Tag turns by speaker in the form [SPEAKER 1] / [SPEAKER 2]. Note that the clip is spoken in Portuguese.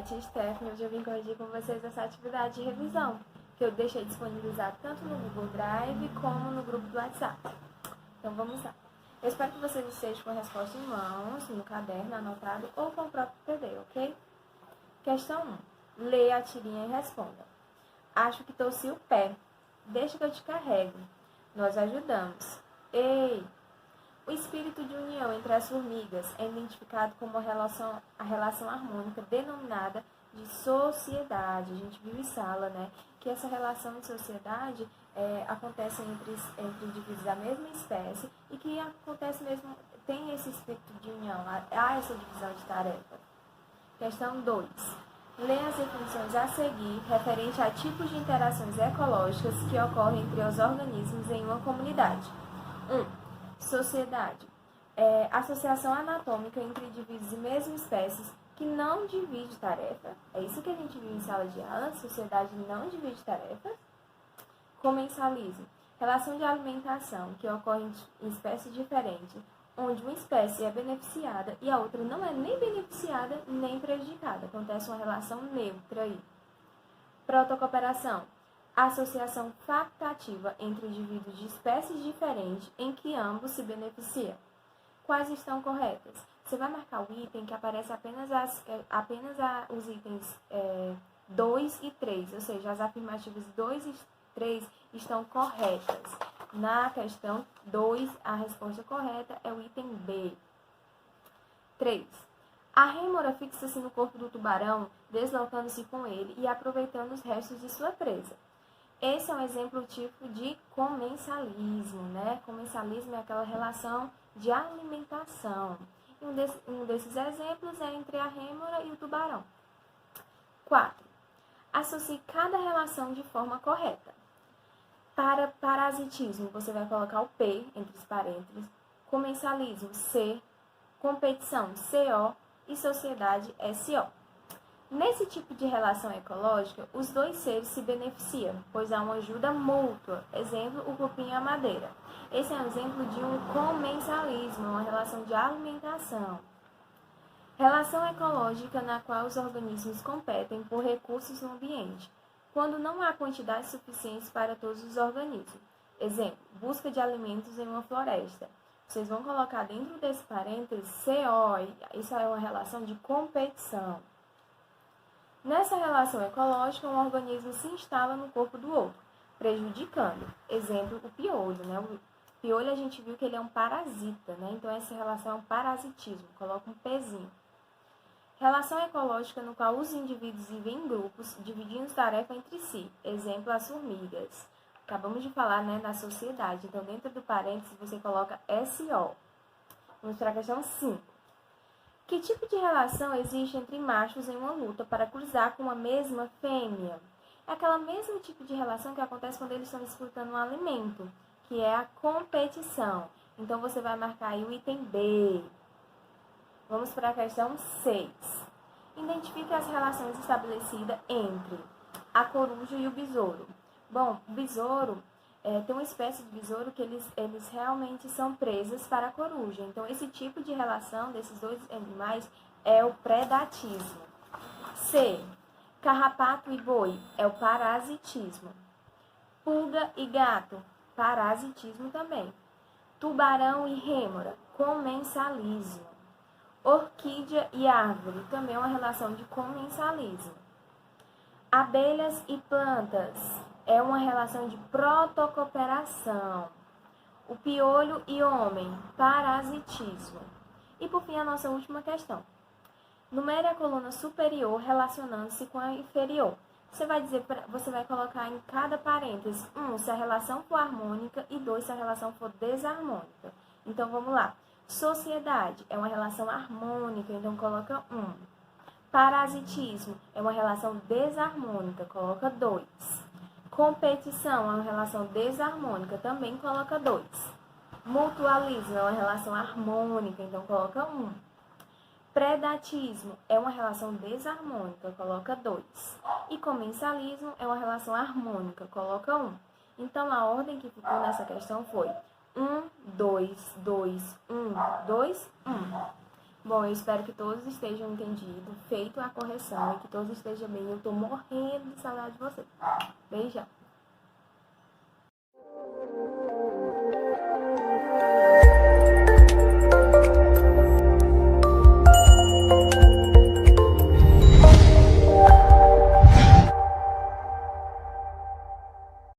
[SPEAKER 1] tia Stephanie. Hoje eu vim corrigir com vocês essa atividade de revisão, que eu deixei disponibilizado tanto no Google Drive como no grupo do WhatsApp. Então vamos lá. Eu espero que vocês estejam com a resposta em mãos, no caderno anotado ou com o próprio PD, ok? Questão 1. Leia a tirinha e responda. Acho que torci o pé. Deixa que eu te carrego. Nós ajudamos. Ei! O espírito de união entre as formigas é identificado como a relação harmônica denominada de sociedade. A gente viu em sala, né? Que essa relação de sociedade acontece entre indivíduos da mesma espécie e que acontece mesmo, tem esse espírito de união, há essa divisão de tarefa. Questão 2. Leia as definições a seguir referente a tipos de interações ecológicas que ocorrem entre os organismos em uma comunidade. 1. Sociedade. Associação anatômica entre indivíduos de mesma espécie que não divide tarefa. É isso que a gente viu em sala de aula. Sociedade não divide tarefas. Comensalismo. Relação de alimentação que ocorre em espécies diferentes, onde uma espécie é beneficiada e a outra não é nem beneficiada nem prejudicada. Acontece uma relação neutra aí. Protocooperação. Associação facultativa entre indivíduos de espécies diferentes em que ambos se beneficiam. Quais estão corretas? Você vai marcar o item que aparece apenas os itens 2 e 3, ou seja, as afirmativas 2 e 3 estão corretas. Na questão 2, a resposta correta é o item B. 3. A rêmora fixa-se no corpo do tubarão, deslocando-se com ele e aproveitando os restos de sua presa. Esse é um exemplo típico de comensalismo, né? Comensalismo é aquela relação de alimentação. Um desses exemplos é entre a rêmora e o tubarão. 4. Associe cada relação de forma correta. Para parasitismo, você vai colocar o P entre os parênteses. Comensalismo, C. Competição, CO. E sociedade, SO. Nesse tipo de relação ecológica, os dois seres se beneficiam, pois há uma ajuda mútua. Exemplo, o cupim e a madeira. Esse é um exemplo de um comensalismo, uma relação de alimentação. Relação ecológica na qual os organismos competem por recursos no ambiente, quando não há quantidade suficiente para todos os organismos. Exemplo, busca de alimentos em uma floresta. Vocês vão colocar dentro desse parênteses CO, isso é uma relação de competição. Nessa relação ecológica, um organismo se instala no corpo do outro, prejudicando. Exemplo, o piolho, né? O piolho a gente viu que ele é um parasita, né? Então essa relação é um parasitismo, coloca um pezinho. Relação ecológica no qual os indivíduos vivem em grupos, dividindo tarefa entre si. Exemplo, as formigas. Acabamos de falar, né, da sociedade. Então, dentro do parênteses, você coloca SO. Vamos para a questão 5. Que tipo de relação existe entre machos em uma luta para cruzar com a mesma fêmea? É aquela mesmo tipo de relação que acontece quando eles estão disputando um alimento, que é a competição. Então, você vai marcar aí o item B. Vamos para a questão 6. Identifique as relações estabelecidas entre a coruja e o besouro. Bom, o besouro... tem uma espécie de besouro que eles realmente são presas para a coruja. Então, esse tipo de relação desses dois animais é o predatismo. C. Carrapato e boi é o parasitismo. Pulga e gato, parasitismo também. Tubarão e rêmora, comensalismo. Orquídea e árvore, também é uma relação de comensalismo. Abelhas e plantas, é uma relação de protocooperação. O piolho e homem, parasitismo. E por fim, a nossa última questão. Numere a coluna superior relacionando-se com a inferior. Você vai colocar em cada parêntese 1, se a relação for harmônica e 2, se a relação for desarmônica. Então, vamos lá. Sociedade é uma relação harmônica, então coloca 1. Parasitismo é uma relação desarmônica, coloca 2. Competição é uma relação desarmônica, também coloca 2. Mutualismo é uma relação harmônica, então coloca 1. Predatismo é uma relação desarmônica, coloca 2. E comensalismo é uma relação harmônica, coloca 1. Então, a ordem que ficou nessa questão foi 1, 2, 2, 1, 2, 1. Bom, eu espero que todos estejam entendidos, feito a correção e que todos estejam bem. Eu tô morrendo de saudade de vocês. Beijão.